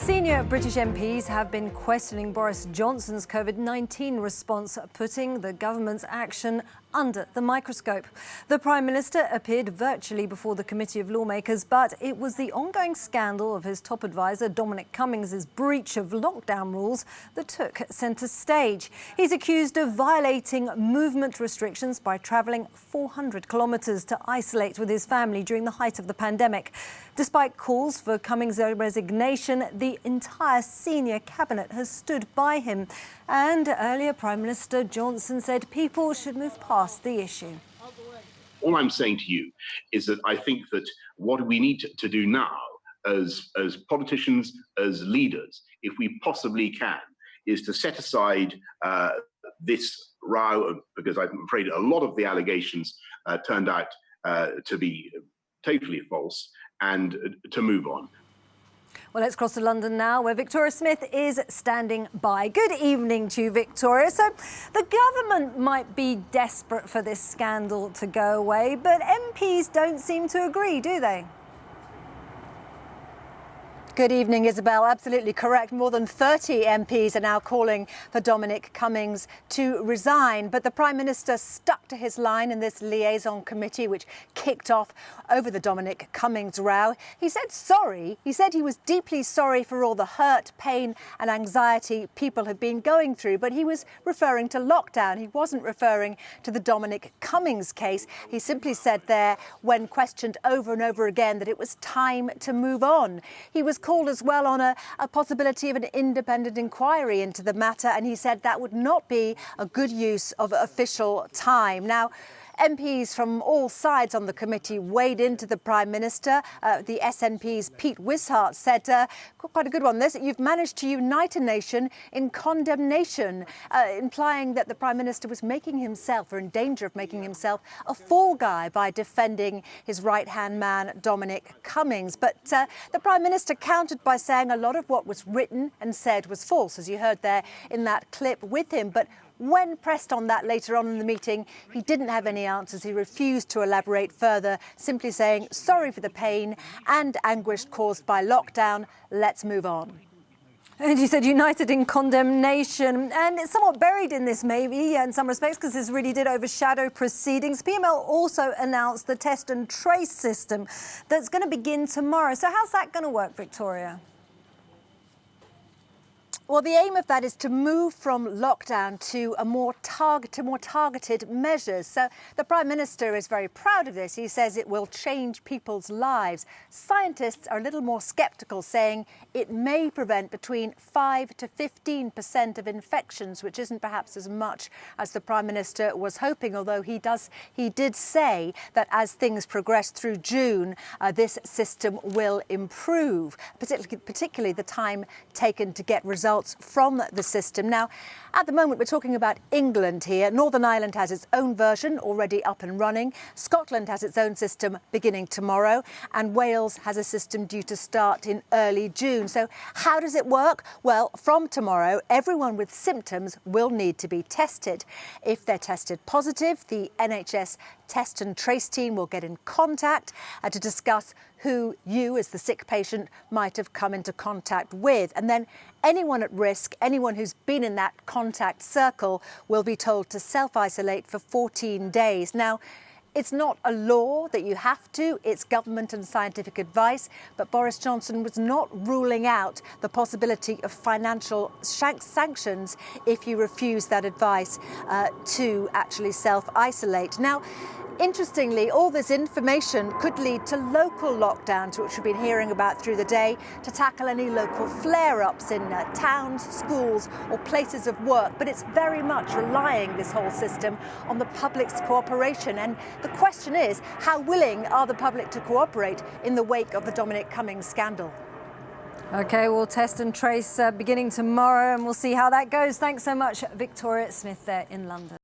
Senior British MPs have been questioning Boris Johnson's COVID-19 response, putting the government's action under the microscope. The Prime Minister appeared virtually before the committee of lawmakers, but it was the ongoing scandal of his top advisor, Dominic Cummings' breach of lockdown rules that took centre stage. He's accused of violating movement restrictions by travelling 400 kilometres to isolate with his family during the height of the pandemic. Despite calls for Cummings' resignation, the entire senior cabinet has stood by him. And earlier, Prime Minister Johnson said people should move past the issue. All I'm saying to you is that I think that what we need to do now as politicians, as leaders, if we possibly can, is to set aside this row, because I'm afraid a lot of the allegations turned out to be totally false, and to move on. Well, let's cross to London now, where Victoria Smith is standing by. Good evening to you, Victoria. So the government might be desperate for this scandal to go away, but MPs don't seem to agree, do they? Good evening, Isabel. Absolutely correct. More than 30 MPs are now calling for Dominic Cummings to resign. But the Prime Minister stuck to his line in this liaison committee, which kicked off over the Dominic Cummings row. He said sorry. He said he was deeply sorry for all the hurt, pain and anxiety people have been going through. But he was referring to lockdown. He wasn't referring to the Dominic Cummings case. He simply said there, when questioned over and over again, that it was time to move on. He was called as well on a possibility of an independent inquiry into the matter, and he said that would not be a good use of official time. Now, MPs from all sides on the committee weighed into the Prime Minister. The SNP's Pete Wishart said, quite a good one this, you've managed to unite a nation in condemnation, implying that the Prime Minister was making himself, or in danger of making himself, a fall guy by defending his right-hand man, Dominic Cummings. But the Prime Minister countered by saying a lot of what was written and said was false, as you heard there in that clip with him. But when pressed on that later on in the meeting, he didn't have any answers. He refused to elaborate further, simply saying, sorry for the pain and anguish caused by lockdown. Let's move on. And you said united in condemnation, and it's somewhat buried in this maybe in some respects, because this really did overshadow proceedings. PML also announced the test and trace system that's going to begin tomorrow. So how's that going to work, Victoria? Well, the aim of that is to move from lockdown to more targeted measures. So the Prime Minister is very proud of this. He says it will change people's lives. Scientists are a little more sceptical, saying it may prevent between 5 to 15% of infections, which isn't perhaps as much as the Prime Minister was hoping, although he did say that as things progress through June, this system will improve, particularly the time taken to get results from the system. Now, at the moment, we're talking about England here. Northern Ireland has its own version already up and running. Scotland has its own system beginning tomorrow, and Wales has a system due to start in early June. So how does it work? Well, from tomorrow, everyone with symptoms will need to be tested. If they're tested positive, the NHS test and trace team will get in contact to discuss who you, as the sick patient, might have come into contact with. And then anyone at risk, anyone who's been in that contact circle, will be told to self-isolate for 14 days. Now, it's not a law that you have to, it's government and scientific advice, but Boris Johnson was not ruling out the possibility of financial sanctions if you refuse that advice to actually self-isolate. Now, interestingly, all this information could lead to local lockdowns, which we've been hearing about through the day, to tackle any local flare-ups in towns, schools or places of work. But it's very much relying, this whole system, on the public's cooperation. And the question is, how willing are the public to cooperate in the wake of the Dominic Cummings scandal? OK, we'll test and trace beginning tomorrow, and we'll see how that goes. Thanks so much, Victoria Smith there in London.